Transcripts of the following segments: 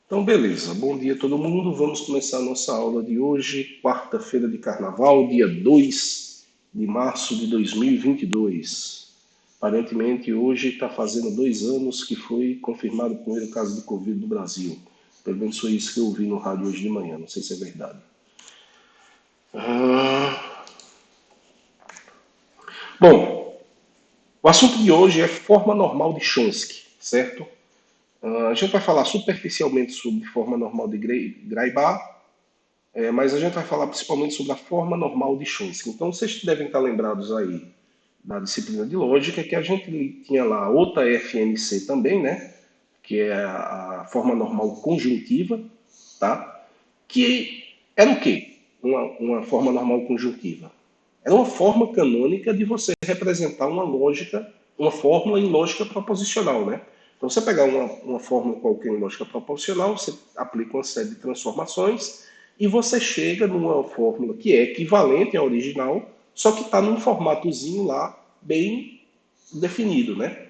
Então, beleza. Bom dia a todo mundo. Vamos começar a nossa aula de hoje, quarta-feira de carnaval, dia 2 de março de 2022. Aparentemente, hoje está fazendo 2 anos que foi confirmado o primeiro caso de Covid no Brasil. Pelo menos foi isso que eu ouvi no rádio hoje de manhã. Não sei se é verdade. Ah, Bom, o assunto de hoje é forma normal de Chomsky, certo? A gente vai falar superficialmente sobre forma normal de Greibar. Mas a gente vai falar principalmente sobre a forma normal de Chomsky. Então, vocês devem estar lembrados aí da disciplina de lógica, que a gente tinha lá outra FNC também, né? Que é a forma normal conjuntiva, tá? Que era o quê? Uma forma normal conjuntiva. Era uma forma canônica de você representar uma lógica, uma fórmula em lógica proposicional, né? Então, você pegar uma fórmula qualquer em lógica proposicional, você aplica uma série de transformações e você chega numa fórmula que é equivalente à original, só que está num formatozinho lá bem definido, né?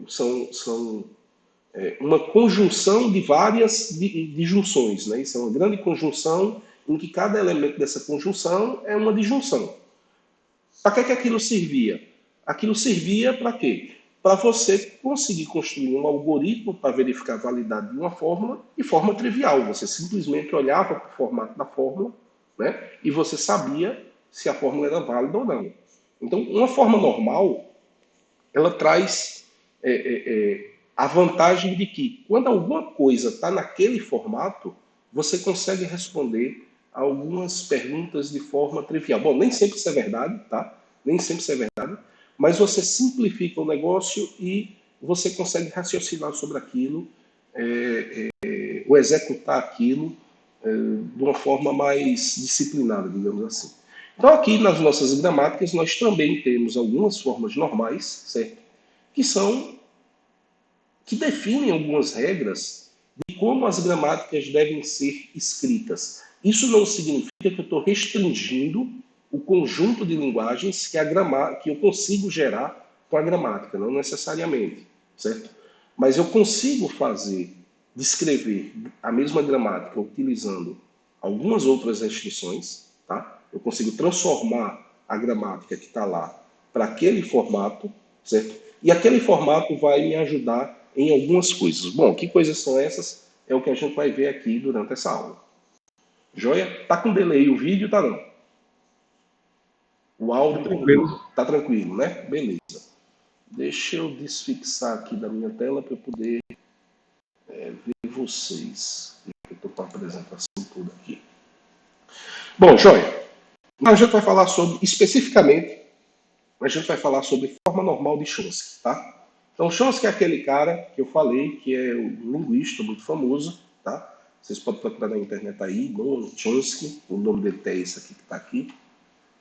São uma conjunção de várias disjunções, né? Isso é uma grande conjunção em que cada elemento dessa conjunção é uma disjunção. Para que aquilo servia? Aquilo servia para quê? Para você conseguir construir um algoritmo para verificar a validade de uma fórmula de forma trivial. Você simplesmente olhava para o formato da fórmula, né, e você sabia se a fórmula era válida ou não. Então, uma forma normal, ela traz a vantagem de que, quando alguma coisa está naquele formato, você consegue responder algumas perguntas de forma trivial. Bom, nem sempre isso é verdade, tá? Nem sempre isso é verdade, mas você simplifica o negócio e você consegue raciocinar sobre aquilo, ou executar aquilo de uma forma mais disciplinada, digamos assim. Então, aqui nas nossas gramáticas, nós também temos algumas formas normais, certo? Que são que definem algumas regras de como as gramáticas devem ser escritas. Isso não significa que eu estou restringindo o conjunto de linguagens que eu consigo gerar com a gramática, não necessariamente, certo? Mas eu consigo descrever a mesma gramática utilizando algumas outras restrições, tá? Eu consigo transformar a gramática que está lá para aquele formato, certo? E aquele formato vai me ajudar em algumas coisas. Bom, que coisas são essas? É o que a gente vai ver aqui durante essa aula. Joia? Tá com delay o vídeo, tá não? O Tá áudio tranquilo. tá tranquilo, né? Beleza. Deixa eu desfixar aqui da minha tela para eu poder ver vocês. Eu estou com a apresentação toda aqui. Bom, joia. A gente vai falar sobre, especificamente, a gente vai falar sobre forma normal de Chomsky, tá? Então, Chomsky é aquele cara que eu falei, que é um linguista muito famoso, tá? Vocês podem procurar na internet aí, Noam Chomsky, o nome dele é esse aqui que está aqui.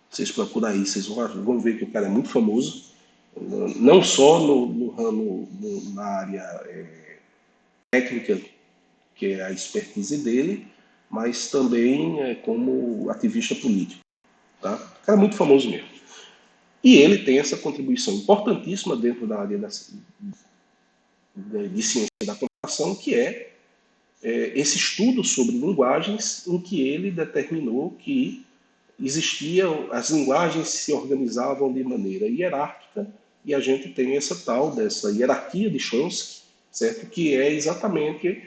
Vocês procuram aí, vocês vão ver que o cara é muito famoso, não só no ramo, na área técnica, que é a expertise dele, mas também como ativista político, tá? O cara é muito famoso mesmo. E ele tem essa contribuição importantíssima dentro da área de ciência da computação, que esse estudo sobre linguagens, em que ele determinou que as linguagens se organizavam de maneira hierárquica, e a gente tem essa tal dessa hierarquia de Chomsky, certo? Que é exatamente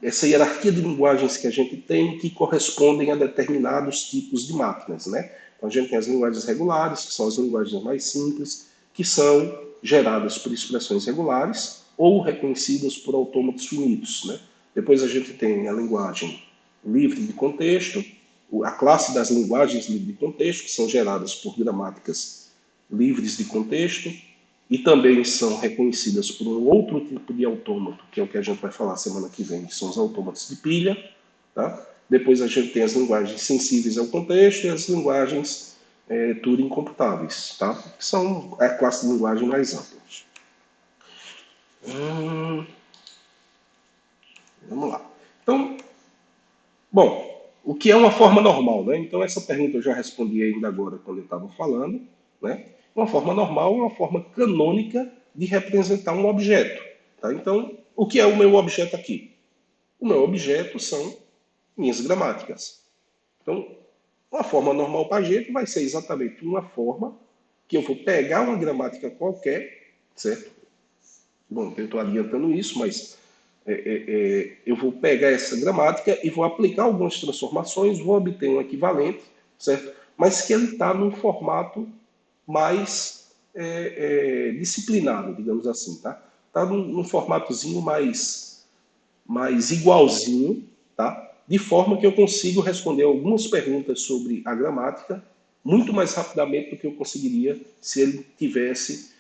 essa hierarquia de linguagens que a gente tem, que correspondem a determinados tipos de máquinas, né? Então a gente tem as linguagens regulares, que são as linguagens mais simples, que são geradas por expressões regulares ou reconhecidas por autômatos finitos, né? Depois a gente tem a linguagem livre de contexto, a classe das linguagens livre de contexto, que são geradas por gramáticas livres de contexto, e também são reconhecidas por um outro tipo de autômato, que é o que a gente vai falar semana que vem, que são os autômatos de pilha. Tá? Depois a gente tem as linguagens sensíveis ao contexto e as linguagens Turing computáveis, tá? Que são a classe de linguagem mais ampla. Vamos lá. Então, bom, o que é uma forma normal, né? Então essa pergunta eu já respondi ainda agora quando eu estava falando, né? Uma forma normal é uma forma canônica de representar um objeto. Tá? Então, o que é o meu objeto aqui? O meu objeto são minhas gramáticas. Então, uma forma normal para a gente vai ser exatamente uma forma que eu vou pegar uma gramática qualquer, certo? Bom, eu estou adiantando isso, mas eu vou pegar essa gramática e vou aplicar algumas transformações, vou obter um equivalente, certo? Mas que ele está num formato mais disciplinado, digamos assim, tá? Está num formatozinho mais igualzinho, tá? De forma que eu consigo responder algumas perguntas sobre a gramática muito mais rapidamente do que eu conseguiria se ele tivesse,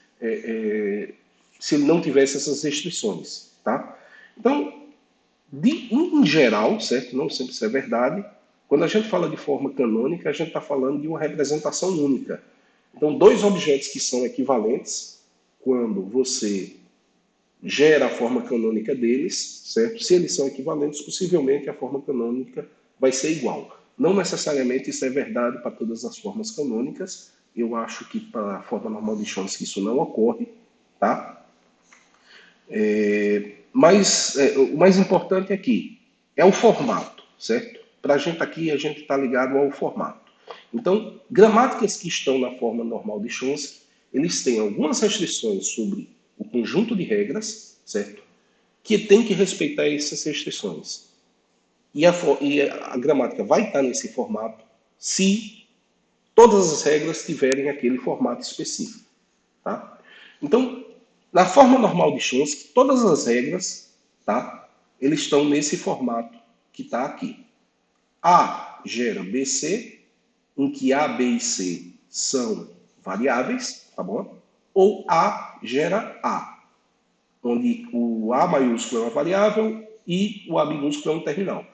se ele não tivesse essas restrições, tá? Então, em geral, certo? Não sempre isso é verdade. Quando a gente fala de forma canônica, a gente está falando de uma representação única. Então, dois objetos que são equivalentes, quando você gera a forma canônica deles, certo? Se eles são equivalentes, possivelmente a forma canônica vai ser igual. Não necessariamente isso é verdade para todas as formas canônicas. Eu acho que para a forma normal de Chomsky isso não ocorre, tá? Mas o mais importante aqui é o formato, certo? Para a gente aqui, a gente está ligado ao formato. Então, gramáticas que estão na forma normal de Chomsky, eles têm algumas restrições sobre o conjunto de regras, certo? Que tem que respeitar essas restrições. E a gramática vai estar nesse formato se todas as regras tiverem aquele formato específico. Tá? Então, na forma normal de Chomsky, todas as regras, tá? Eles estão nesse formato que está aqui. A gera BC, em que A, B e C são variáveis, tá bom? Ou A gera A, onde o A maiúsculo é uma variável e o A minúsculo é um terminal.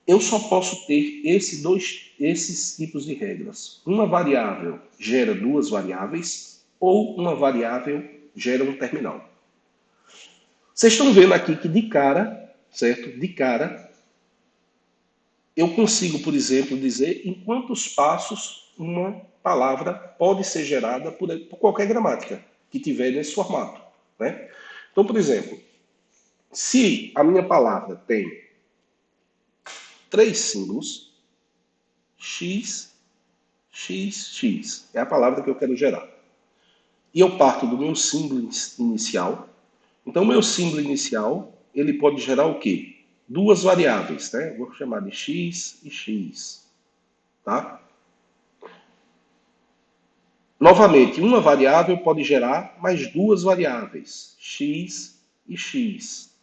Eu só posso ter esses tipos de regras. Uma variável gera duas variáveis ou uma variável gera um terminal. Vocês estão vendo aqui que de cara, certo? De cara, eu consigo, por exemplo, dizer em quantos passos uma palavra pode ser gerada por qualquer gramática que tiver nesse formato, né? Então, por exemplo, se a minha palavra tem três símbolos, x, x, x é a palavra que eu quero gerar. E eu parto do meu símbolo inicial. Então, o meu símbolo inicial, ele pode gerar o quê? Duas variáveis, né? Vou chamar de x e x, tá? Novamente, uma variável pode gerar mais duas variáveis, x e x.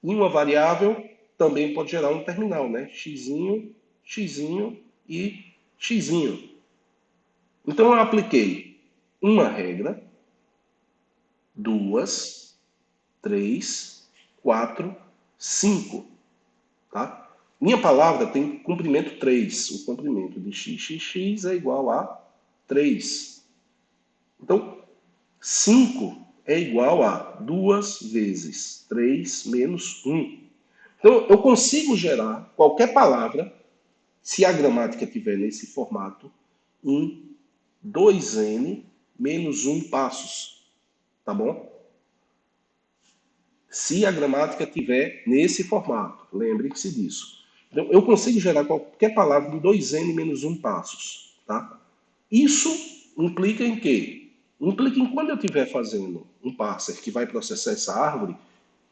E uma variável também pode gerar um terminal, né? Xzinho, xzinho e xzinho. Então, eu apliquei uma regra, duas, três, quatro, cinco. Tá? Minha palavra tem comprimento 3. O comprimento de xxx é igual a 3. Então, 5 é igual a 2 vezes 3 menos 1. Então, eu consigo gerar qualquer palavra, se a gramática estiver nesse formato, em 2n menos 1 passos. Tá bom? Se a gramática estiver nesse formato. Lembrem-se disso. Então, eu consigo gerar qualquer palavra em 2n menos 1 passos. Tá? Isso implica em quê? Implica em quando eu estiver fazendo um parser que vai processar essa árvore,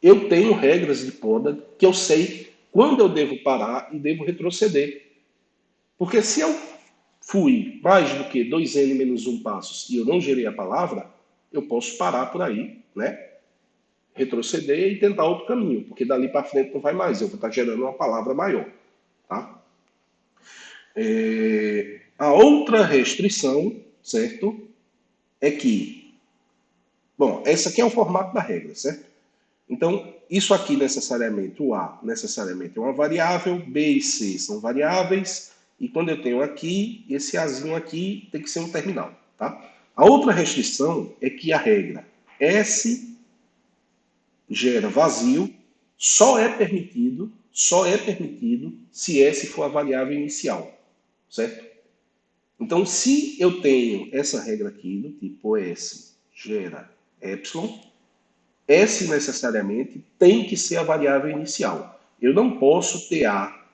eu tenho regras de poda que eu sei quando eu devo parar e devo retroceder. Porque se eu fui mais do que 2n menos 1 passos e eu não gerei a palavra, eu posso parar por aí, né? Retroceder e tentar outro caminho, porque dali para frente não vai mais, eu vou estar gerando uma palavra maior. Tá? A outra restrição, certo, é que, bom, essa aqui é o formato da regra, certo? Então, isso aqui necessariamente, o A necessariamente é uma variável, B e C são variáveis, e quando eu tenho aqui, esse Azinho aqui tem que ser um terminal. Tá? A outra restrição é que a regra S gera vazio, só é permitido se S for a variável inicial, certo? Então, se eu tenho essa regra aqui do tipo S gera epsilon, S necessariamente tem que ser a variável inicial. Eu não posso ter A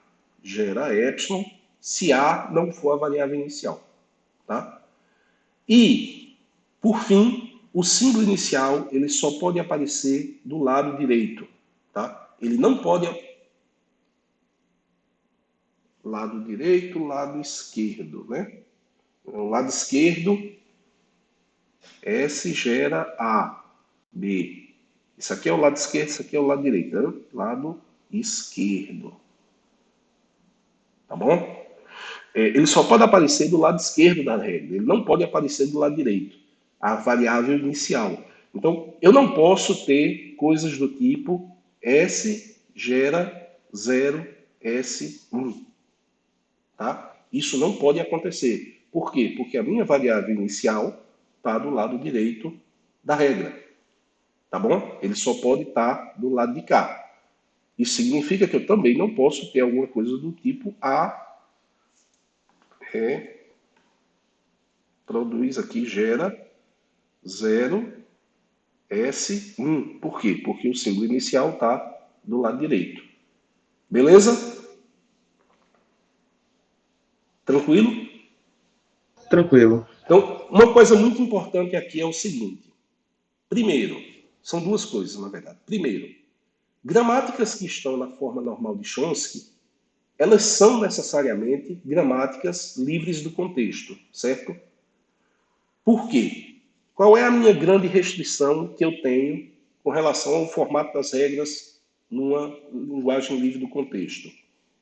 gera epsilon se A não for a variável inicial. Tá? E, por fim, o símbolo inicial ele só pode aparecer do lado direito. Tá? Ele não pode... Lado direito, lado esquerdo. Né? O lado esquerdo, S gera A, B. Isso aqui é o lado esquerdo, isso aqui é o lado direito. Né? Lado esquerdo. Tá bom? Ele só pode aparecer do lado esquerdo da regra. Ele não pode aparecer do lado direito. A variável inicial. Então, eu não posso ter coisas do tipo S gera 0 S1. Tá? Isso não pode acontecer. Por quê? Porque a minha variável inicial está do lado direito da regra. Tá bom? Ele só pode estar do lado de cá. Isso significa que eu também não posso ter alguma coisa do tipo A produz aqui, gera 0 S1. Por quê? Porque o símbolo inicial está do lado direito. Beleza? Tranquilo? Tranquilo. Então, uma coisa muito importante aqui é o seguinte. Primeiro, são duas coisas, na verdade. Primeiro, gramáticas que estão na forma normal de Chomsky, elas são necessariamente gramáticas livres do contexto, certo? Por quê? Qual é a minha grande restrição que eu tenho com relação ao formato das regras numa linguagem livre do contexto?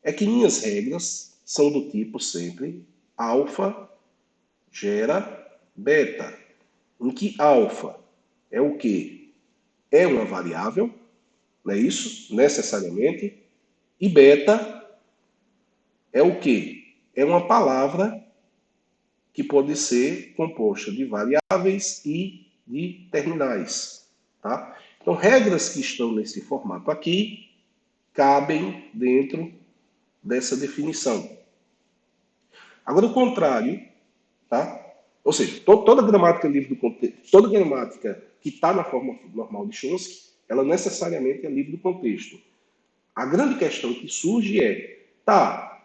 É que minhas regras são do tipo sempre alfa gera beta, em que alfa é o quê? É uma variável, não é isso? Necessariamente. E beta é o quê? É uma palavra que pode ser composta de variáveis e de terminais. Tá? Então, regras que estão nesse formato aqui cabem dentro dessa definição. Agora, o contrário, tá? Ou seja, toda gramática livre do contexto, toda gramática que está na forma normal de Chomsky, ela necessariamente é livre do contexto. A grande questão que surge é, tá,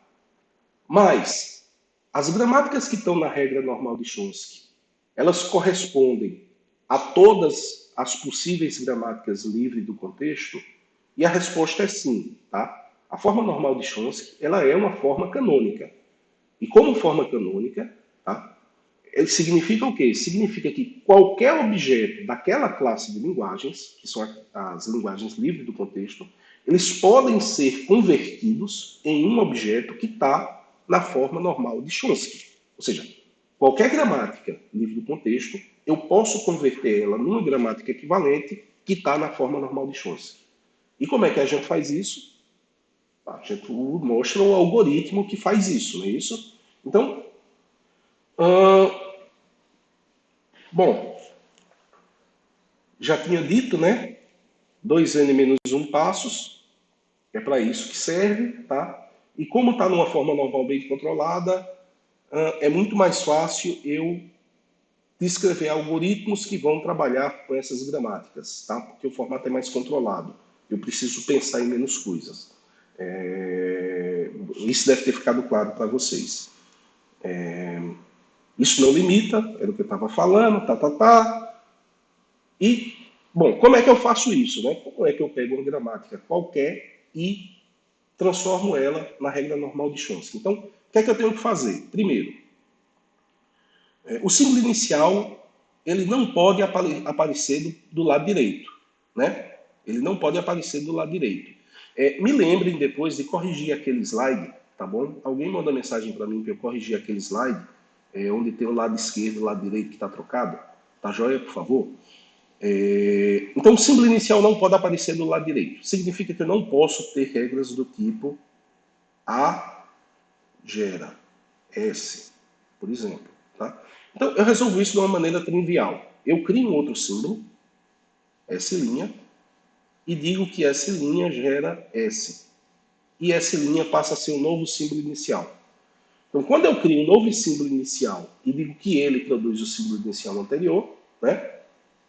mas as gramáticas que estão na regra normal de Chomsky, elas correspondem a todas as possíveis gramáticas livres do contexto? E a resposta é sim, tá? A forma normal de Chomsky, ela é uma forma canônica. E como forma canônica, tá? Significa o quê? Significa que qualquer objeto daquela classe de linguagens, que são as linguagens livres do contexto, eles podem ser convertidos em um objeto que está na forma normal de Chomsky. Ou seja, qualquer gramática livre do contexto, eu posso converter ela numa gramática equivalente que está na forma normal de Chomsky. E como é que a gente faz isso? A gente mostra o algoritmo que faz isso, não é isso? Então, bom, já tinha dito, né? 2n menos 1 passos, é para isso que serve, tá? E como está numa forma normal bem controlada, é muito mais fácil eu descrever algoritmos que vão trabalhar com essas gramáticas, tá? Porque o formato é mais controlado. Eu preciso pensar em menos coisas. Isso deve ter ficado claro para vocês. Isso não limita, era o que eu estava falando, tá. E, bom, como é que eu faço isso, né? Como é que eu pego uma gramática qualquer e transformo ela na regra normal de Chomsky? Então, o que é que eu tenho que fazer? Primeiro, o símbolo inicial ele não pode aparecer do lado direito, né? Ele não pode aparecer do lado direito. Me lembrem depois de corrigir aquele slide, tá bom? Alguém manda mensagem para mim para eu corrigir aquele slide, onde tem o lado esquerdo e o lado direito que está trocado. Tá joia, por favor? Então, o símbolo inicial não pode aparecer do lado direito. Significa que eu não posso ter regras do tipo A gera S, por exemplo. Tá? Então, eu resolvo isso de uma maneira trivial. Eu crio um outro símbolo, S', e digo que S' gera S. E S' passa a ser um novo símbolo inicial. Então, quando eu crio um novo símbolo inicial e digo que ele produz o símbolo inicial anterior, né,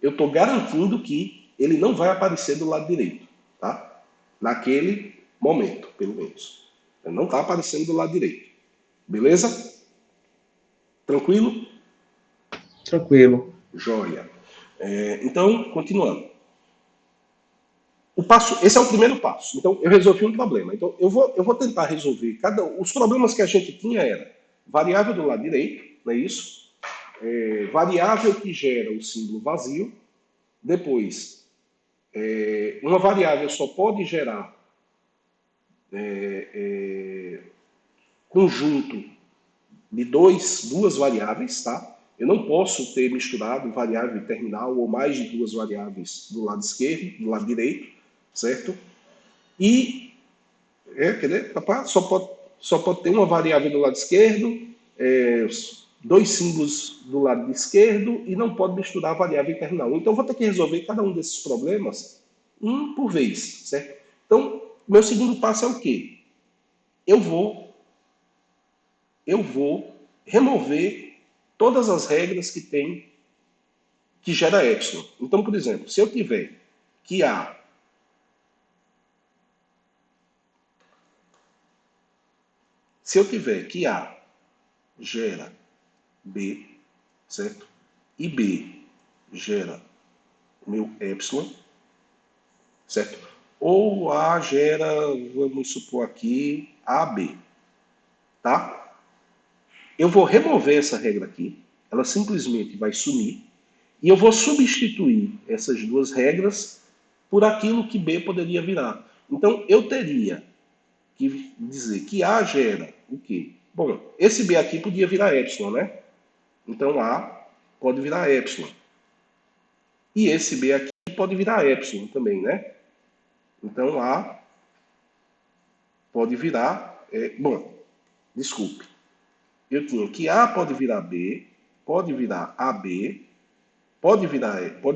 eu estou garantindo que ele não vai aparecer do lado direito, tá? Naquele momento, pelo menos. Ele não está aparecendo do lado direito. Beleza? Tranquilo? Tranquilo. Joia. Então, continuando. Esse é o primeiro passo. Então, eu resolvi um problema. Então, eu vou tentar resolver os problemas que a gente tinha era variável do lado direito, não é isso? Variável que gera o símbolo vazio. Depois, uma variável só pode gerar conjunto de duas variáveis, tá? Eu não posso ter misturado variável e terminal ou mais de duas variáveis do lado esquerdo, do lado direito, certo? E, quer dizer, papai, só pode ter uma variável do lado esquerdo, dois símbolos do lado esquerdo e não pode misturar variável e terminal. Então, eu vou ter que resolver cada um desses problemas um por vez, certo? Então, meu segundo passo é o quê? Eu vou remover todas as regras que gera epsilon. Então, por exemplo, se eu tiver que A gera B, certo? E B gera meu epsilon, certo? Ou A gera, vamos supor aqui, AB, tá? Eu vou remover essa regra aqui, ela simplesmente vai sumir, e eu vou substituir essas duas regras por aquilo que B poderia virar. Então, eu teria que dizer que A gera o quê? Bom, esse B aqui podia virar epsilon, né? Então, A pode virar epsilon. E esse B aqui pode virar epsilon também, né? Então, A pode virar... bom, desculpe. Eu tinha que A pode virar B, pode virar AB, pode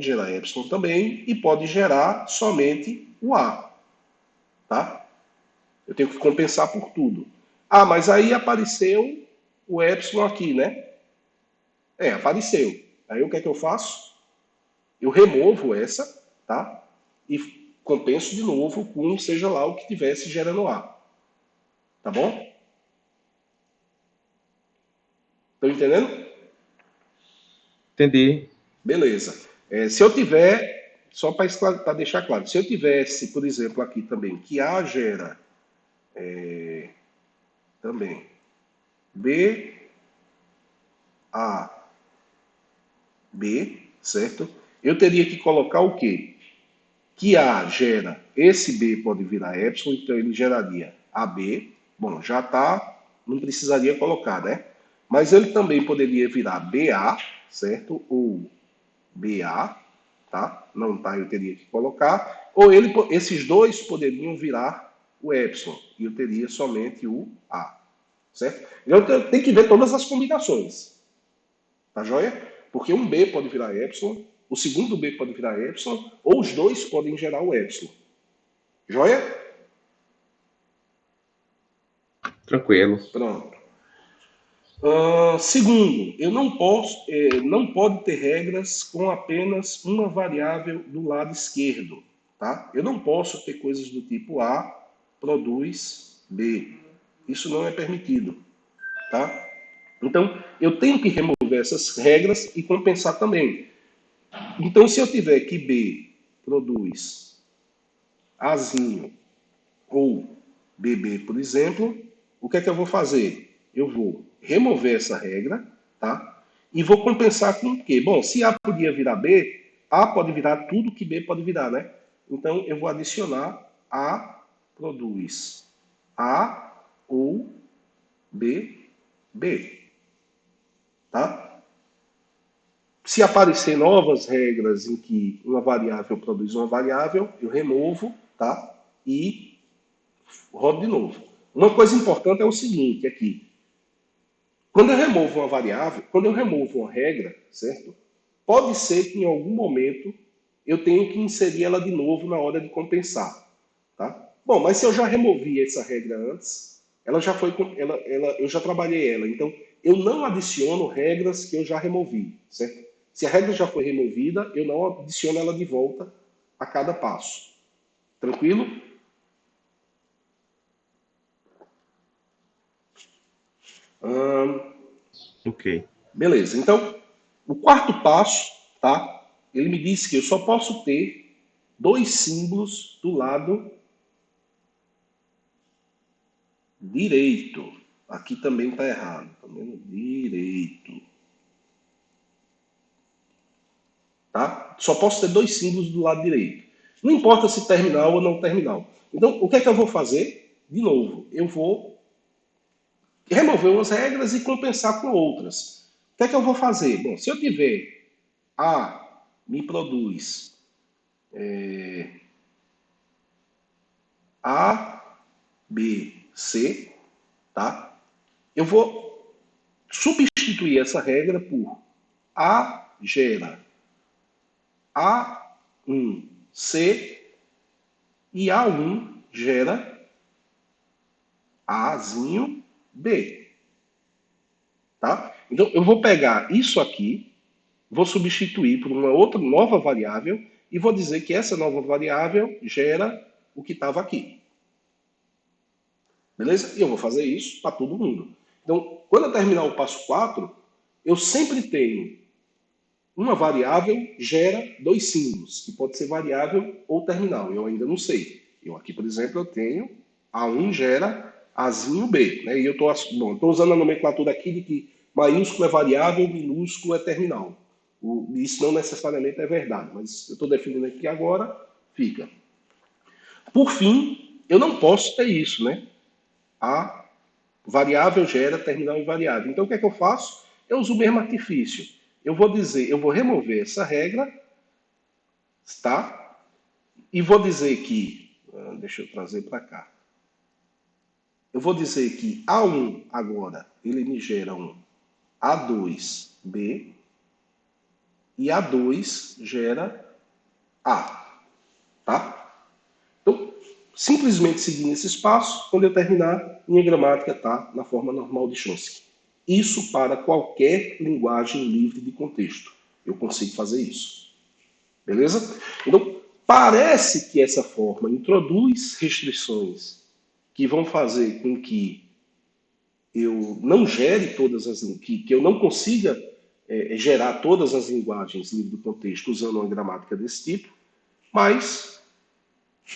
gerar epsilon também e pode gerar somente o A, tá? Eu tenho que compensar por tudo. Ah, mas aí apareceu o epsilon aqui, né? Apareceu. Aí o que é que eu faço? Eu removo essa, tá? E compenso de novo com seja lá o que tivesse gerando A. Tá bom? Estão entendendo? Entendi. Beleza. Se eu tiver, só para deixar claro, se eu tivesse, por exemplo, aqui também, que A gera também B, A, B, certo? Eu teria que colocar o quê? Que A gera, esse B pode virar epsilon, então ele geraria AB. Bom, já está, não precisaria colocar, né? Mas ele também poderia virar BA, certo? Ou BA, tá? Não tá, eu teria que colocar. Ou esses dois poderiam virar o epsilon, e eu teria somente o A, certo? Então tem que ver todas as combinações, tá joia? Porque um B pode virar epsilon, o segundo B pode virar epsilon, ou os dois podem gerar o epsilon. Joia? Tranquilo. Pronto. Segundo, eu não pode ter regras com apenas uma variável do lado esquerdo, tá? Eu não posso ter coisas do tipo A produz B. Isso não é permitido, tá? Então, eu tenho que remover essas regras e compensar também. Então, se eu tiver que B produz Azinho ou BB, por exemplo, o que é que eu vou fazer? Eu vou remover essa regra, tá? E vou compensar com o quê? Bom, se A podia virar B, A pode virar tudo que B pode virar, né? Então, eu vou adicionar A produz A ou B, B, tá? Se aparecer novas regras em que uma variável produz uma variável, eu removo, tá? E rodo de novo. Uma coisa importante é o seguinte aqui. Quando eu removo uma variável, quando eu removo uma regra, certo? Pode ser que em algum momento eu tenha que inserir ela de novo na hora de compensar, tá? Bom, mas se eu já removi essa regra antes, ela já foi, eu já trabalhei ela, então eu não adiciono regras que eu já removi, certo? Se a regra já foi removida, eu não adiciono ela de volta a cada passo. Tranquilo? Ok. Beleza. Então, o quarto passo, tá? Ele me disse que eu só posso ter dois símbolos do lado direito. Aqui também está errado. Tá vendo? Direito. Tá? Só posso ter dois símbolos do lado direito. Não importa se terminal ou não terminal. Então, o que é que eu vou fazer? De novo, eu vou remover umas regras e compensar com outras. O que é que eu vou fazer? Bom, se eu tiver A me produz A, B, C, tá? Eu vou substituir essa regra por A gera A1, C e A1 gera Azinho, B, tá? Então eu vou pegar isso aqui, vou substituir por uma outra nova variável e vou dizer que essa nova variável gera o que estava aqui. Beleza? E eu vou fazer isso para todo mundo. Então, quando eu terminar o passo 4, eu sempre tenho uma variável gera dois símbolos, que pode ser variável ou terminal. Eu ainda não sei. Eu aqui, por exemplo, eu tenho A1 gera Azinho B. Né? E eu estou usando a nomenclatura aqui de que maiúsculo é variável, minúsculo é terminal. Isso não necessariamente é verdade, mas eu estou definindo aqui agora, fica. Por fim, eu não posso ter isso, né? A variável gera terminal invariável. Então, o que é que eu faço? Eu uso o mesmo artifício. Eu vou dizer, eu vou remover essa regra, tá? E vou dizer que, deixa eu trazer para cá. Eu vou dizer que A1 agora, ele me gera um A2B e A2 gera A, tá? Então, simplesmente seguindo esse passo, quando eu terminar, minha gramática está na forma normal de Chomsky. Isso para qualquer linguagem livre de contexto. Eu consigo fazer isso. Beleza? Então, parece que essa forma introduz restrições que vão fazer com que eu não gere todas as que eu não consiga gerar todas as linguagens livre do contexto usando uma gramática desse tipo, mas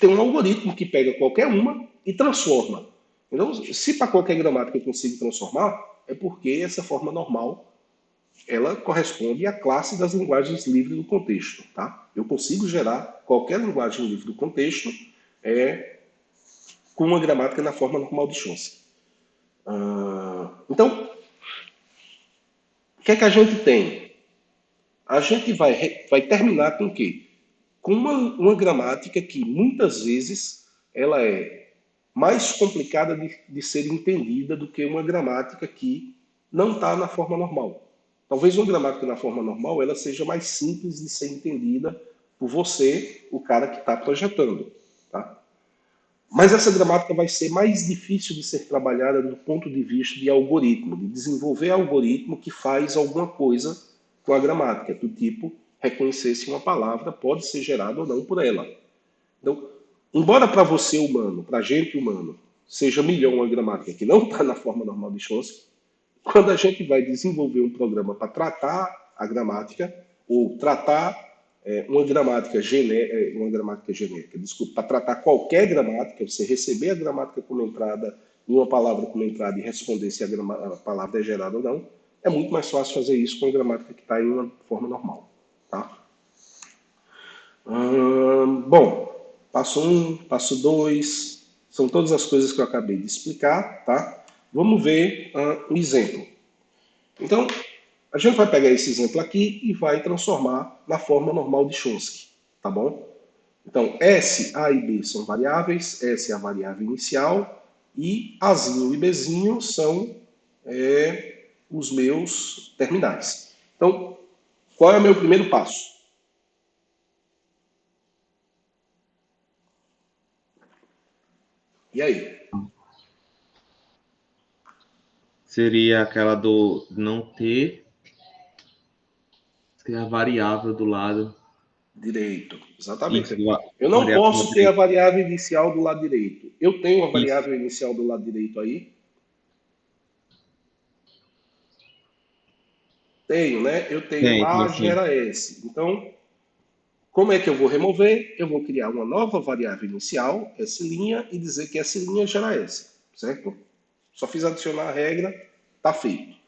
tem um algoritmo que pega qualquer uma e transforma. Então, se para qualquer gramática eu consigo transformar, é porque essa forma normal ela corresponde à classe das linguagens livres do contexto. Tá? Eu consigo gerar qualquer linguagem livre do contexto com uma gramática na forma normal de Chomsky. Então, o que é que a gente tem? A gente vai terminar com o quê? Com uma gramática que muitas vezes ela é mais complicada de ser entendida do que uma gramática que não está na forma normal. Talvez uma gramática na forma normal ela seja mais simples de ser entendida por você, o cara que está projetando. Tá? Mas essa gramática vai ser mais difícil de ser trabalhada do ponto de vista de algoritmo, de desenvolver algoritmo que faz alguma coisa com a gramática, do tipo reconhecer se uma palavra pode ser gerada ou não por ela. Então, embora para você humano, para a gente humano, seja milhão uma gramática que não está na forma normal de Chomsky, quando a gente vai desenvolver um programa para tratar a gramática, ou tratar uma gramática genérica, desculpa, para tratar qualquer gramática, você receber a gramática como entrada em uma palavra como entrada e responder se a palavra é gerada ou não, é muito mais fácil fazer isso com a gramática que está em uma forma normal. Tá? Bom, passo 1, passo 2, são todas as coisas que eu acabei de explicar, tá? Vamos ver um exemplo. Então, a gente vai pegar esse exemplo aqui e vai transformar na forma normal de Chomsky, tá bom? Então, S, A e B são variáveis, S é a variável inicial e Azinho e Bzinho são os meus terminais. Então, qual é o meu primeiro passo? E aí? Seria aquela do não ter a variável do lado. Direito, Isso, exatamente. do Eu não variável do lado posso ter a direito. variável inicial do lado direito. Eu tenho a Isso. variável inicial do lado direito aí? Tenho, né? Eu tenho Tem A sim. gera S. Então, como é que eu vou remover? Eu vou criar uma nova variável inicial, S', e dizer que S' gera S, certo? Só fiz adicionar a regra, tá feito.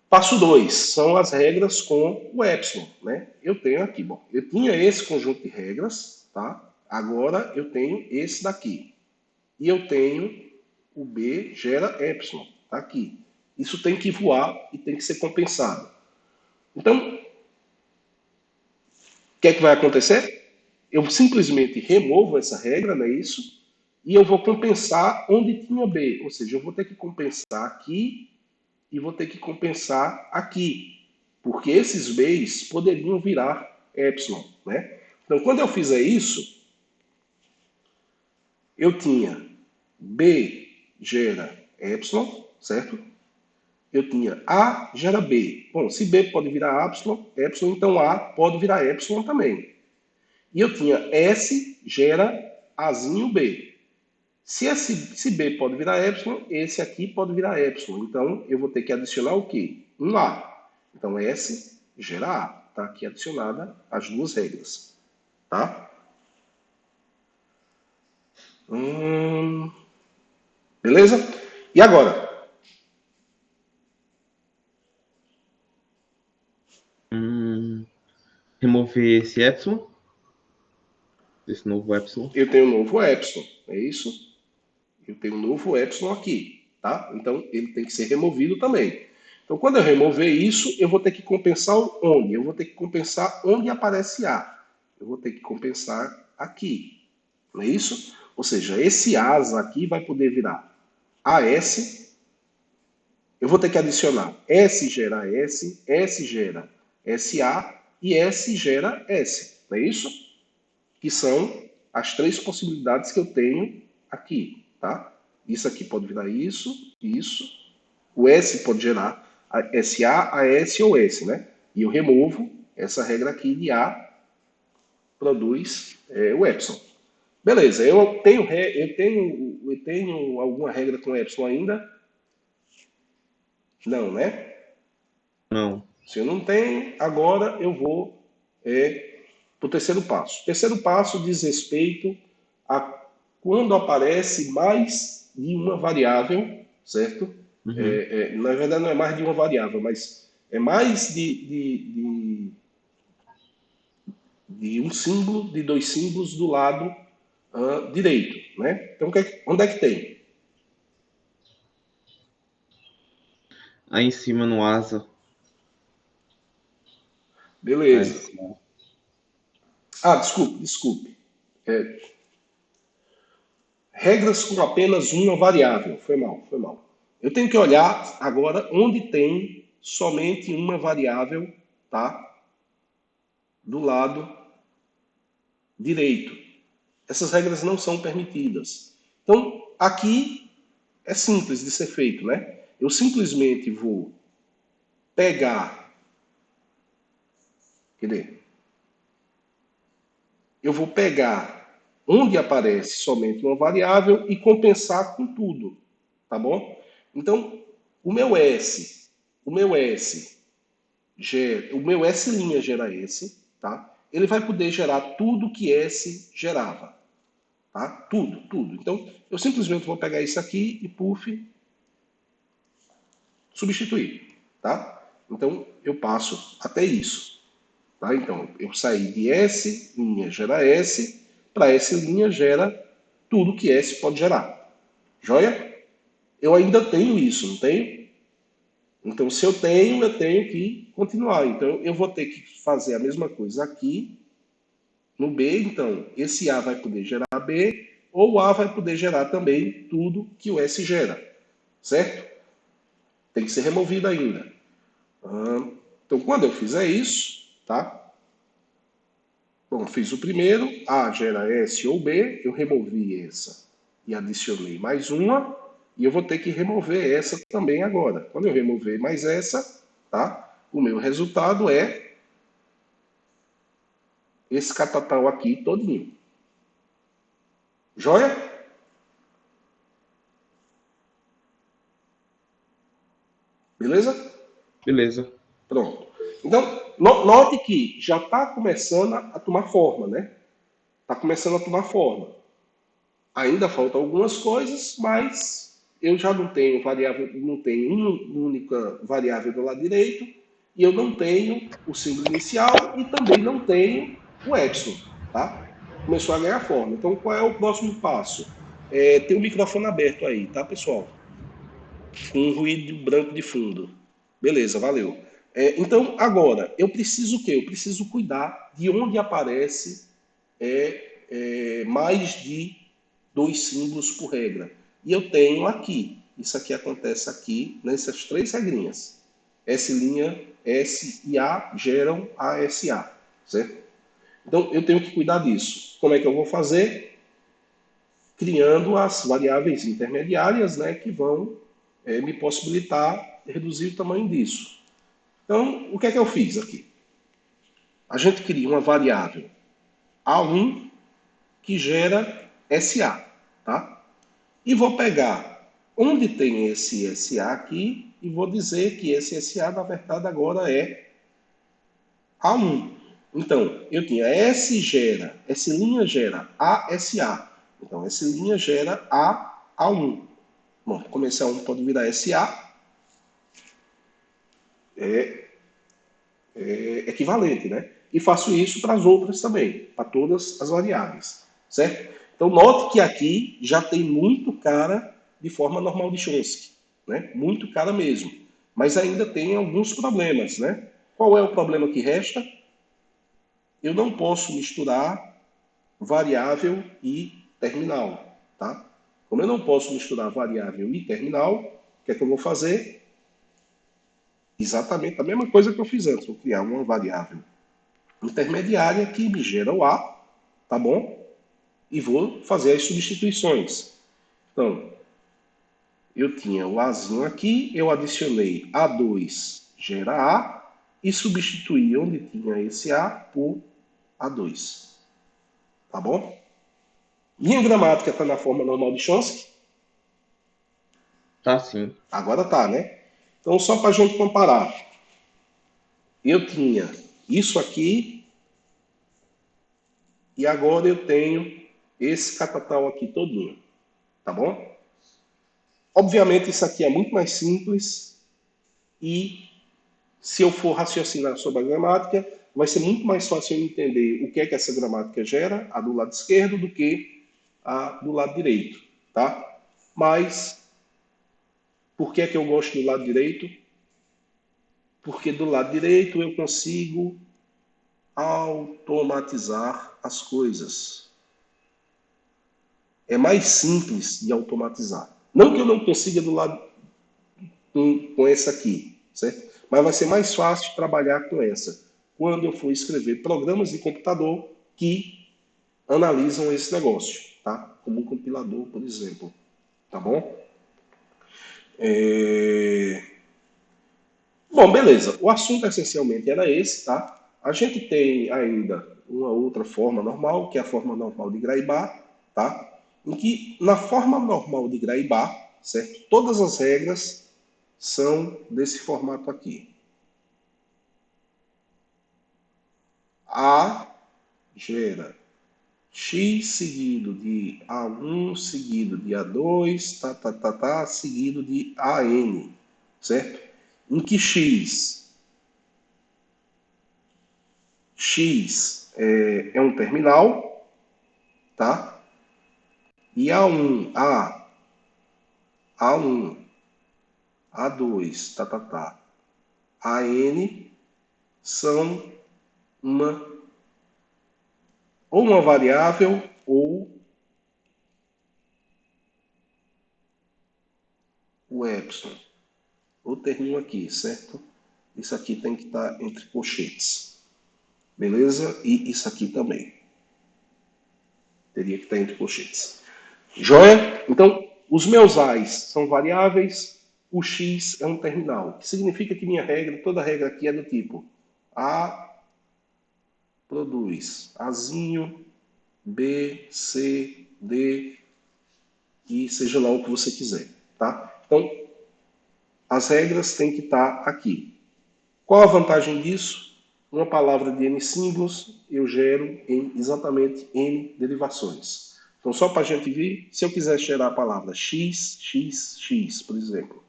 Passo 2 são as regras com o epsilon, né? Eu tenho aqui, bom, eu tinha esse conjunto de regras, tá? Agora eu tenho esse daqui. E eu tenho o B gera epsilon, tá aqui. Isso tem que voar e tem que ser compensado. Então, o que é que vai acontecer? Eu simplesmente removo essa regra, não é isso? E eu vou compensar onde tinha B. Ou seja, eu vou ter que compensar aqui e vou ter que compensar aqui. Porque esses B's poderiam virar epsilon, né? Então, quando eu fizer isso, eu tinha B gera epsilon, certo? Eu tinha A gera B. Bom, se B pode virar epsilon, então A pode virar epsilon também. E eu tinha S gera Azinho B. Se B pode virar epsilon, esse aqui pode virar epsilon. Então, eu vou ter que adicionar o quê? Um A. Então, S gera A. Está aqui adicionada as duas regras. Tá? Hum, beleza? E agora? Hum, remover esse epsilon, esse novo epsilon. Eu tenho um novo epsilon, é isso? Eu tenho um novo epsilon aqui, tá? Então, ele tem que ser removido também. Então, quando eu remover isso, eu vou ter que compensar onde? Eu vou ter que compensar onde aparece A. Eu vou ter que compensar aqui, não é isso? Ou seja, esse asa aqui vai poder virar AS. Eu vou ter que adicionar S gera S, S gera SA e S gera S, não é isso? Que são as três possibilidades que eu tenho aqui, tá? Isso aqui pode virar isso. O S pode gerar a SA, a S ou S, né? E eu removo essa regra aqui de A produz o epsilon. Beleza, eu tenho alguma regra com epsilon ainda? Não, né? Não. Se eu não tenho, agora eu vou para o terceiro passo. O terceiro passo diz respeito a quando aparece mais de uma variável, certo? Uhum. Na verdade, não é mais de uma variável, mas é mais de um símbolo, de dois símbolos do lado direito, né? Então, onde é que tem? Aí em cima no asa. Aí, Beleza. sim. Ah, desculpe. Regras com apenas uma variável. Foi mal, foi mal. Eu tenho que olhar agora onde tem somente uma variável, tá? Do lado direito. Essas regras não são permitidas. Então, aqui é simples de ser feito, né? Eu simplesmente vou pegar, quer dizer, eu vou pegar onde aparece somente uma variável e compensar com tudo, tá bom? Então, o meu S, o meu S o meu S' gera S, tá? Ele vai poder gerar tudo que S gerava, tá? Tudo. Então, eu simplesmente vou pegar isso aqui e, puff, substituir, tá? Então, eu passo até isso, tá? Então, eu saí de S' gera S, para S' gera tudo que S pode gerar. Joia? Eu ainda tenho isso, não tenho? Então, se eu tenho que continuar. Então, eu vou ter que fazer a mesma coisa aqui no B. Então, esse A vai poder gerar B, ou o A vai poder gerar também tudo que o S gera, certo? Tem que ser removido ainda. Então, quando eu fizer isso, tá? Bom, fiz o primeiro, A gera S ou B, eu removi essa e adicionei mais uma, e eu vou ter que remover essa também agora. Quando eu remover mais essa, tá? O meu resultado é esse catatal aqui todinho. Joia? Beleza? Beleza. Pronto. Então, note que já está começando a tomar forma, né? Está começando a tomar forma. Ainda faltam algumas coisas, mas eu já não tenho variável, não tenho uma única variável do lado direito, e eu não tenho o símbolo inicial e também não tenho o epsilon, tá? Começou a ganhar forma. Então, qual é o próximo passo? Tem o microfone aberto aí, tá, pessoal? Com um ruído branco de fundo. Beleza, valeu. Então, agora, eu preciso o quê? Eu preciso cuidar de onde aparece mais de dois símbolos por regra. E eu tenho aqui. Isso aqui acontece aqui nessas três regrinhas. S', S e A geram ASA, certo? Então, eu tenho que cuidar disso. Como é que eu vou fazer? Criando as variáveis intermediárias, né, que vão me possibilitar reduzir o tamanho disso. Então, o que é que eu fiz aqui? A gente cria uma variável A1 que gera SA, tá? E vou pegar onde tem esse SA aqui e vou dizer que esse SA, na verdade, agora é A1. Então, eu tinha S gera, S' gera ASA. Então, S' gera A1. Bom, como esse A1 pode virar SA, é equivalente, né? E faço isso para as outras também, para todas as variáveis, certo? Então, note que aqui já tem muito cara de forma normal de Chomsky, né? Muito cara mesmo. Mas ainda tem alguns problemas, né? Qual é o problema que resta? Eu não posso misturar variável e terminal, tá? Como eu não posso misturar variável e terminal, o que é que eu vou fazer? Exatamente a mesma coisa que eu fiz antes, vou criar uma variável intermediária que me gera o A, tá bom? E vou fazer as substituições. Então, eu tinha o Azinho aqui, eu adicionei A2 gera A e substituí onde tinha esse A por A2. Tá bom? Minha gramática está na forma normal de Chomsky? Tá sim. Agora tá, né? Então, só para a gente comparar. Eu tinha isso aqui e agora eu tenho esse catatal aqui todinho. Tá bom? Obviamente, isso aqui é muito mais simples e, se eu for raciocinar sobre a gramática, vai ser muito mais fácil eu entender o que é que essa gramática gera, a do lado esquerdo, do que a do lado direito, tá? Mas, por que é que eu gosto do lado direito? Porque do lado direito eu consigo automatizar as coisas. É mais simples de automatizar. Não que eu não consiga do lado com essa aqui, certo? Mas vai ser mais fácil trabalhar com essa quando eu for escrever programas de computador que analisam esse negócio, tá? Como um compilador, por exemplo, tá bom? É... Bom, beleza. O assunto essencialmente era esse, tá? A gente tem ainda uma outra forma normal, que é a forma normal de Graibá, tá? Em que na forma normal de Graibá, certo? Todas as regras são desse formato aqui. A gera x seguido de A1 seguido de A2, seguido de AN, certo? Em que x é um terminal, tá? E A1, A1, A2, AN são uma ou uma variável ou o epsilon. O terminho aqui, certo? Isso aqui tem que estar entre colchetes. Beleza? E isso aqui também. Teria que estar entre colchetes. Joia? Então, os meus A's são variáveis, o X é um terminal. Que significa que minha regra, toda regra aqui é do tipo A++, produz Azinho, B, C, D e seja lá o que você quiser, tá? Então, as regras têm que estar aqui. Qual a vantagem disso? Uma palavra de n símbolos eu gero em exatamente n derivações. Então, só para a gente ver, se eu quiser gerar a palavra x, x, x, por exemplo,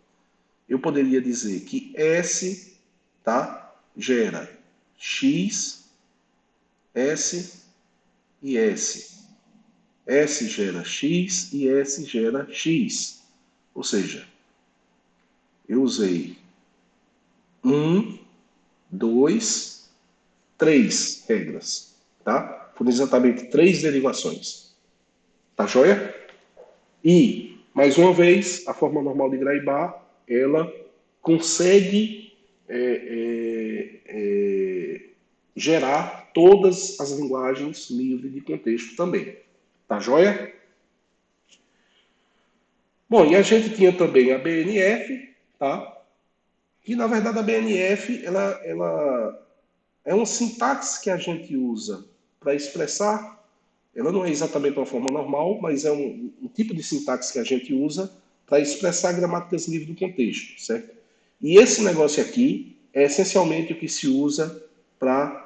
eu poderia dizer que S, tá, gera x, S e S. S gera x e S gera x. Ou seja, eu usei 1, 2, 3 regras, tá? Foram exatamente 3 derivações. Tá joia? E, mais uma vez, a forma normal de Graibá, ela consegue gerar todas as linguagens livres de contexto também. Tá joia? Bom, e a gente tinha também a BNF, tá? Que na verdade a BNF ela é uma sintaxe que a gente usa para expressar. Ela não é exatamente uma forma normal, mas é um tipo de sintaxe que a gente usa para expressar gramáticas livres do contexto, certo? E esse negócio aqui é essencialmente o que se usa para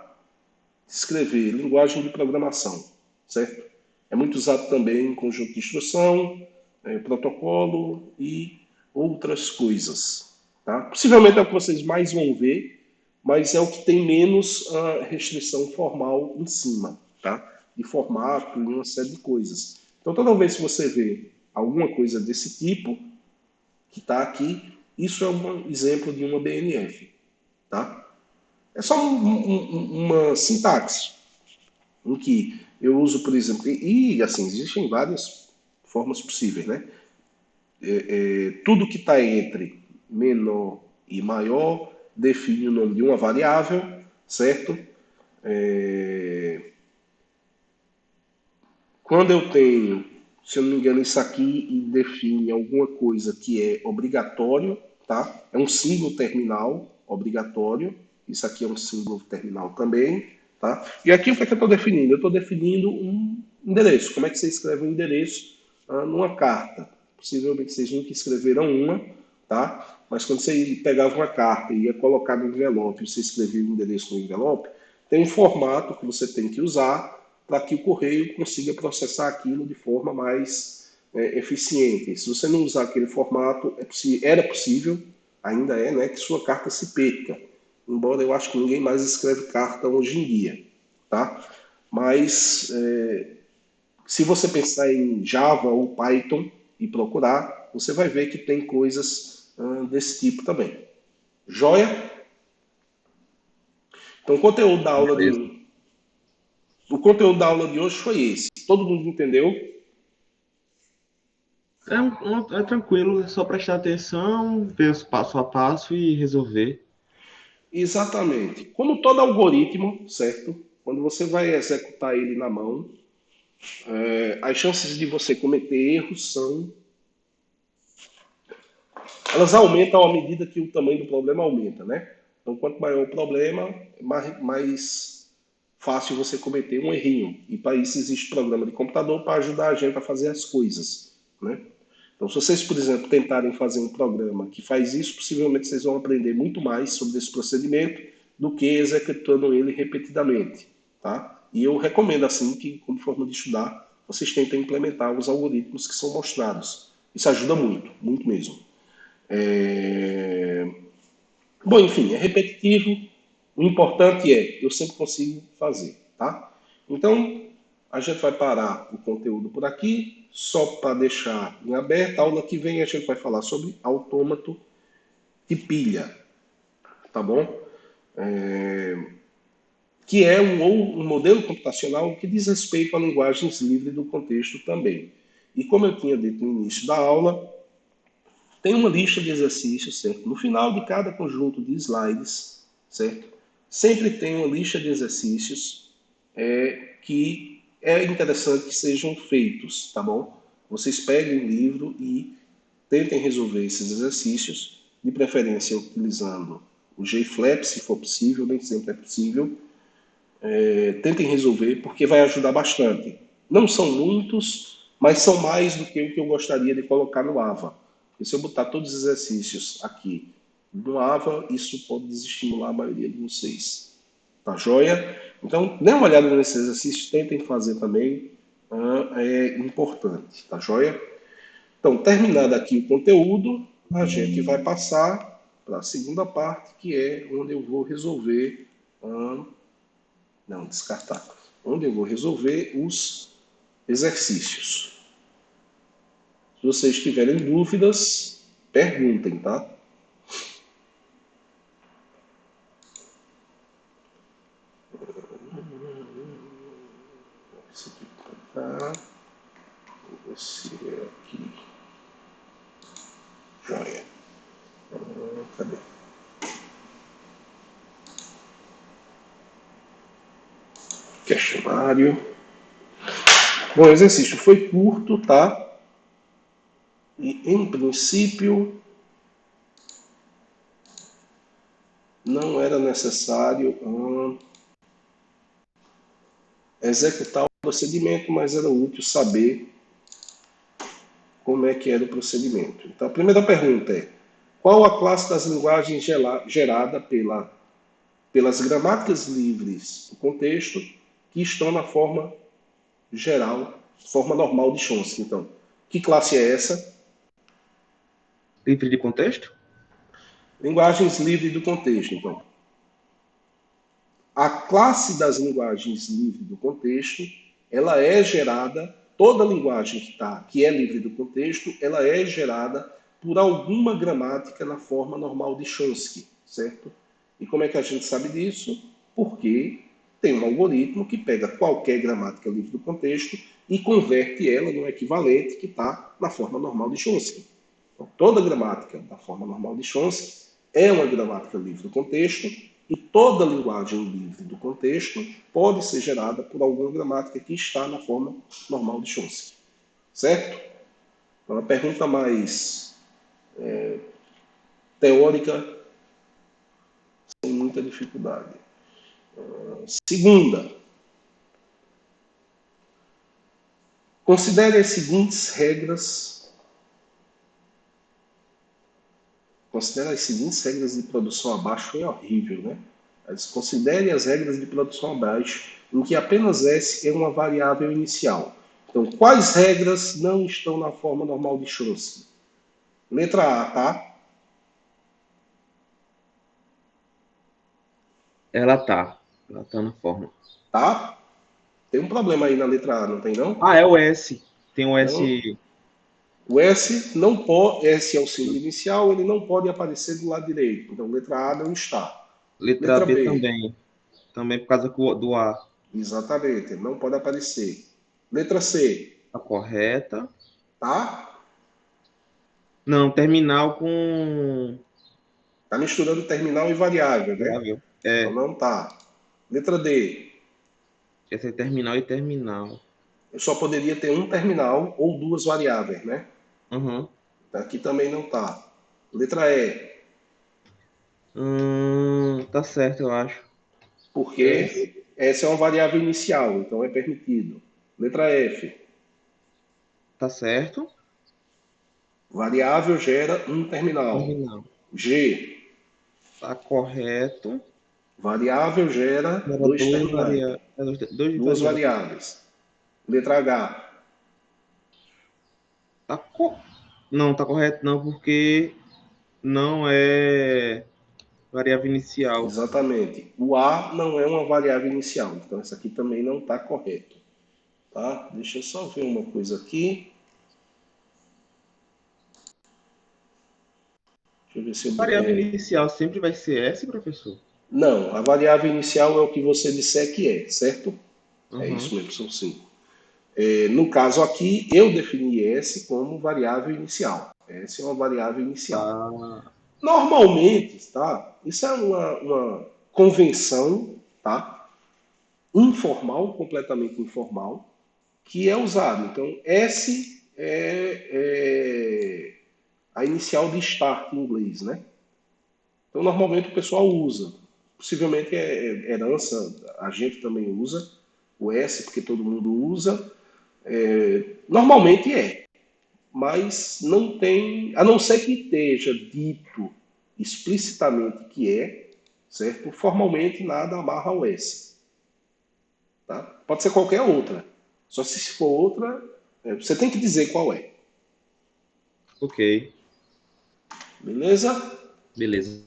escrever linguagem de programação, certo? É muito usado também em conjunto de instrução, protocolo e outras coisas, tá? Possivelmente é o que vocês mais vão ver, mas é o que tem menos restrição formal em cima, tá? De formato e uma série de coisas. Então, toda vez que você vê alguma coisa desse tipo, que está aqui, isso é um exemplo de uma BNF, tá? É só uma sintaxe, em que eu uso, por exemplo, assim, existem várias formas possíveis, né? Tudo que está entre menor e maior define o nome de uma variável, certo? Quando eu tenho, se eu não me engano, isso aqui define alguma coisa que é obrigatório, tá? É um símbolo terminal obrigatório. Isso aqui é um símbolo terminal também, tá? E aqui o que é que eu estou definindo? Eu estou definindo um endereço. Como é que você escreve um endereço numa carta? Possivelmente vocês nunca escreveram uma, tá? Mas quando você pegava uma carta e ia colocar no envelope, você escrevia o endereço no envelope, tem um formato que você tem que usar para que o correio consiga processar aquilo de forma mais eficiente. Se você não usar aquele formato, era possível, ainda é, né, que sua carta se perca. Embora eu acho que ninguém mais escreve carta hoje em dia, tá? Mas se você pensar em Java ou Python e procurar, você vai ver que tem coisas desse tipo também. Joia? Então, o conteúdo da aula de hoje foi esse. Todo mundo entendeu? É tranquilo, é só prestar atenção, ver os passo a passo e resolver. Exatamente. Como todo algoritmo, certo? Quando você vai executar ele na mão, as chances de você cometer erros elas aumentam à medida que o tamanho do problema aumenta, né? Então, quanto maior o problema, mais fácil você cometer um errinho. E para isso existe programa de computador para ajudar a gente a fazer as coisas, né? Então, se vocês, por exemplo, tentarem fazer um programa que faz isso, possivelmente vocês vão aprender muito mais sobre esse procedimento do que executando ele repetidamente, tá? E eu recomendo, assim, que, como forma de estudar, vocês tentem implementar os algoritmos que são mostrados. Isso ajuda muito, muito mesmo. Bom, enfim, é repetitivo. O importante é, eu sempre consigo fazer, tá? Então, a gente vai parar o conteúdo por aqui, só para deixar em aberto. A aula que vem a gente vai falar sobre autômato e pilha, tá bom? Que é um modelo computacional que diz respeito a linguagens livres do contexto também. E como eu tinha dito no início da aula, tem uma lista de exercícios, certo? No final de cada conjunto de slides, certo? Sempre tem uma lista de exercícios que é interessante que sejam feitos, tá bom? Vocês peguem o livro e tentem resolver esses exercícios, de preferência utilizando o JFlap, se for possível, nem sempre é possível, Tentem resolver, porque vai ajudar bastante. Não são muitos, mas são mais do que o que eu gostaria de colocar no AVA. E se eu botar todos os exercícios aqui no AVA, isso pode desestimular a maioria de vocês. Tá joia? Então, dê uma olhada nesses exercícios, tentem fazer também. É importante, tá joia? Então, terminado aqui o conteúdo, a gente vai passar para a segunda parte, que é onde eu vou resolver. Não, descartar. Onde eu vou resolver os exercícios. Se vocês tiverem dúvidas, perguntem, tá? Esse aqui pra cá. Esse aqui. Joia. Cadê? Questionário. Bom, o exercício foi curto, tá? E, em princípio, não era necessário executar o procedimento, mas era útil saber como é que era o procedimento. Então, a primeira pergunta é: qual a classe das linguagens gerada pelas gramáticas livres do contexto que estão na forma geral, forma normal de Chomsky? Então, que classe é essa? Livre de contexto? Linguagens livres do contexto. Então, a classe das linguagens livres do contexto, ela é gerada, toda linguagem que é livre do contexto, ela é gerada por alguma gramática na forma normal de Chomsky, certo? E como é que a gente sabe disso? Porque tem um algoritmo que pega qualquer gramática livre do contexto e converte ela no equivalente que está na forma normal de Chomsky. Então, toda gramática da forma normal de Chomsky é uma gramática livre do contexto e toda linguagem livre do contexto pode ser gerada por alguma gramática que está na forma normal de Chomsky. Certo? Então, uma pergunta mais teórica, sem muita dificuldade. Segunda, considere as seguintes regras. Considere as seguintes regras de produção abaixo. É horrível, né? Mas considere as regras de produção abaixo, em que apenas S é uma variável inicial. Então, quais regras não estão na forma normal de Chomsky? Letra A, tá? Ela tá. Ela tá na forma. Tá? Tem um problema aí na letra A, não tem não? Ah, é o S. Tem o Então, S. o S não pode, S é o símbolo inicial, ele não pode aparecer do lado direito. Então, letra A não está. Letra Letra B B, também. Também por causa do A. exatamente, não pode aparecer. Letra C, Tá correta. tá? Não, terminal com Tá misturando terminal e variável, né? variável. Então É. não tá. Letra D, Essa é terminal e terminal. eu só poderia ter um terminal ou duas variáveis, né? Uhum. Aqui também não tá. Letra E, Tá certo, eu acho. S. porque essa é uma variável inicial, então é permitido. Letra F, Tá certo. variável gera um terminal. Terminal. G, Tá correto. variável gera Era dois dois terminais, variáveis. Dois duas variáveis. variáveis. Letra H, Tá co... Não, tá correto não, porque não é variável inicial. exatamente. O A não é uma variável inicial, então essa aqui também não está correto. Tá? Deixa eu só ver uma coisa aqui. Deixa eu ver se eu Variável botei. inicial sempre vai ser S, professor? Não, a variável inicial é o que você disser que é, certo? É Uhum. isso mesmo, são cinco. No caso aqui, eu defini S como variável inicial. S é uma variável inicial. Ah, Normalmente, tá? Isso é uma convenção, tá? Informal, completamente informal, que é usado. Então, S é a inicial de start em inglês, né? Então, normalmente o pessoal usa, possivelmente é herança, a gente também usa o S, porque todo mundo usa. Normalmente mas não tem, a não ser que esteja dito explicitamente que certo? Formalmente nada amarra o S. Tá? Pode ser qualquer outra. Só se for outra, você tem que dizer qual é. Ok, Beleza? beleza.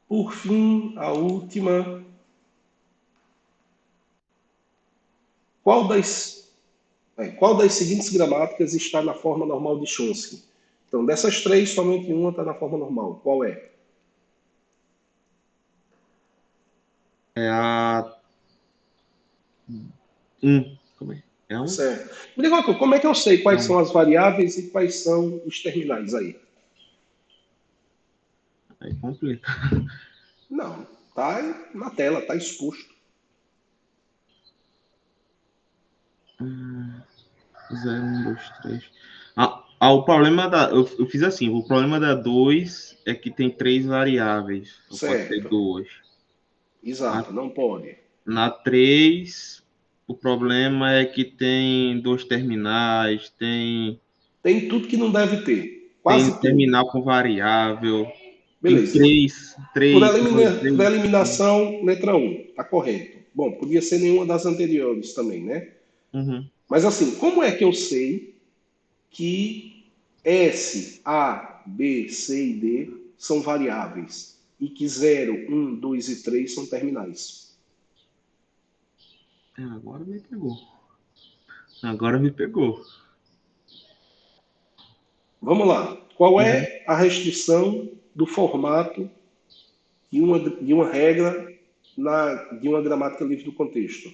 Por fim, a última. Qual das, qual das seguintes gramáticas está na forma normal de Chomsky? Então, dessas três, somente uma está na forma normal. Qual é? É a Como é? É um? Certo. Me diga uma coisa, como é que eu sei É quais um. são as variáveis e quais são os terminais aí? Aí complica. Não, tá na tela, tá exposto. 0, 1, 2, 3. O problema da. Eu fiz assim: o problema da 2 é que tem três variáveis. Não pode ter Certo. duas. Na, Exato, não pode. na 3, o problema é que tem dois terminais, Tem tudo que não deve ter. tem Quase tudo. terminal com variável, tem Beleza. Por três. eliminação, letra um, tá correto. Bom, podia ser nenhuma das anteriores também, né? Uhum. Mas assim, como é que eu sei que S, A, B, C e D são variáveis e que 0, 1, 2 e 3 são terminais? Agora me pegou. Agora me pegou. Vamos lá. Qual Uhum. é a restrição do formato de uma regra de uma gramática livre do contexto?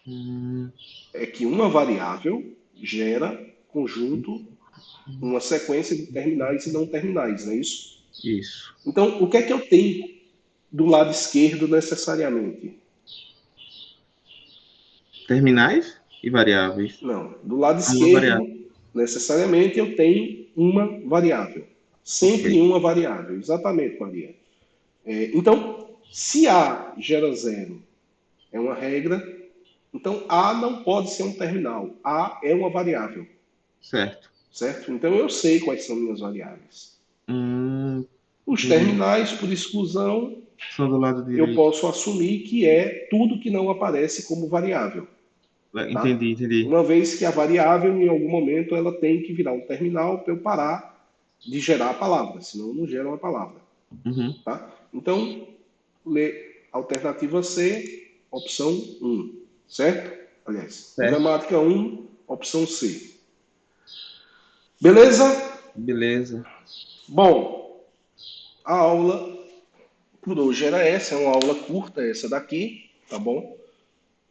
Hum, É que uma variável gera conjunto, uma sequência de terminais e não terminais, não é isso? isso. Então, o que é que eu tenho do lado esquerdo necessariamente? Terminais e variáveis. Não, do lado Uma variável. esquerdo, necessariamente eu tenho uma variável. Ok. Sempre uma variável, exatamente, Maria. Então, se A gera zero é uma regra, então A não pode ser um terminal. A é uma variável, Certo. certo? Então eu sei quais são minhas variáveis. Os Entendi. terminais, por exclusão, São do lado eu direito. posso assumir que é tudo que não aparece como variável, tá? Entendi, entendi. Uma vez que a variável, em algum momento, ela tem que virar um terminal para eu parar de gerar a palavra, senão eu não gera uma palavra, Uhum. tá? Então, lê alternativa C, opção um, certo? Aliás, Certo. gramática um, opção C. Beleza? Beleza. Bom, a aula por hoje era essa, é uma aula curta essa daqui, tá bom?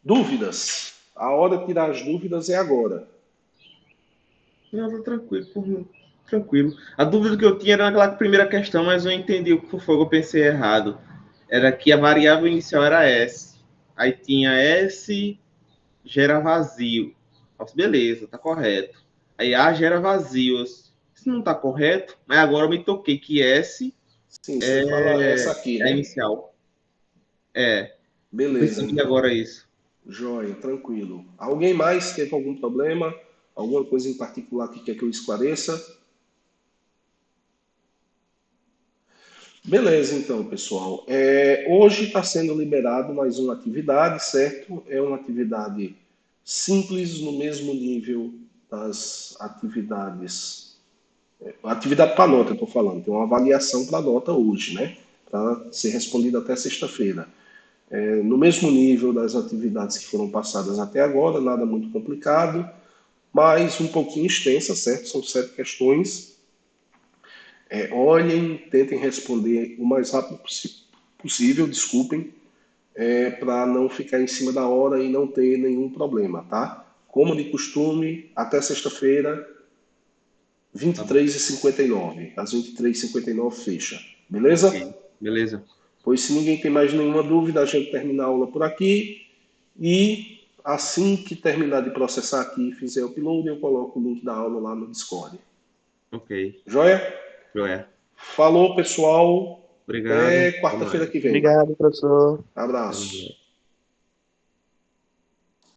Dúvidas? A hora de tirar as dúvidas é agora. Não, tá tranquilo, tranquilo. A dúvida que eu tinha era naquela primeira questão, mas eu entendi o que foi que eu pensei errado. Era que a variável inicial era S. Aí tinha S gera vazio. Nossa, beleza, tá correto. Aí A gera vazio. Isso não tá correto, mas agora eu me toquei que S Sim, você fala essa é aqui, a né? inicial. É, eu Beleza, percebi então. agora isso. Joia, tranquilo. Alguém mais tem algum problema? Alguma coisa em particular que quer que eu esclareça? Beleza, então, pessoal. Hoje está sendo liberado mais uma atividade, certo? É uma atividade simples, no mesmo nível das atividades. Atividade para nota, eu estou falando. Tem uma avaliação para nota hoje, né? Para ser respondida até sexta-feira. No mesmo nível das atividades que foram passadas até agora, nada muito complicado, mas um pouquinho extensa, certo? São 7 questões. Olhem, tentem responder o mais rápido possível, desculpem, para não ficar em cima da hora e não ter nenhum problema, tá? Como de costume, até sexta-feira, Tá bom. 23h59. Às 23h59 fecha. Ok, Beleza? beleza. Pois se ninguém tem mais nenhuma dúvida, a gente termina a aula por aqui. E assim que terminar de processar aqui e fizer o upload, eu coloco o link da aula lá no Discord. Ok, Joia? joia. Falou, pessoal. Obrigado. Até Até quarta-feira mais. que vem. Obrigado, professor. Abraço.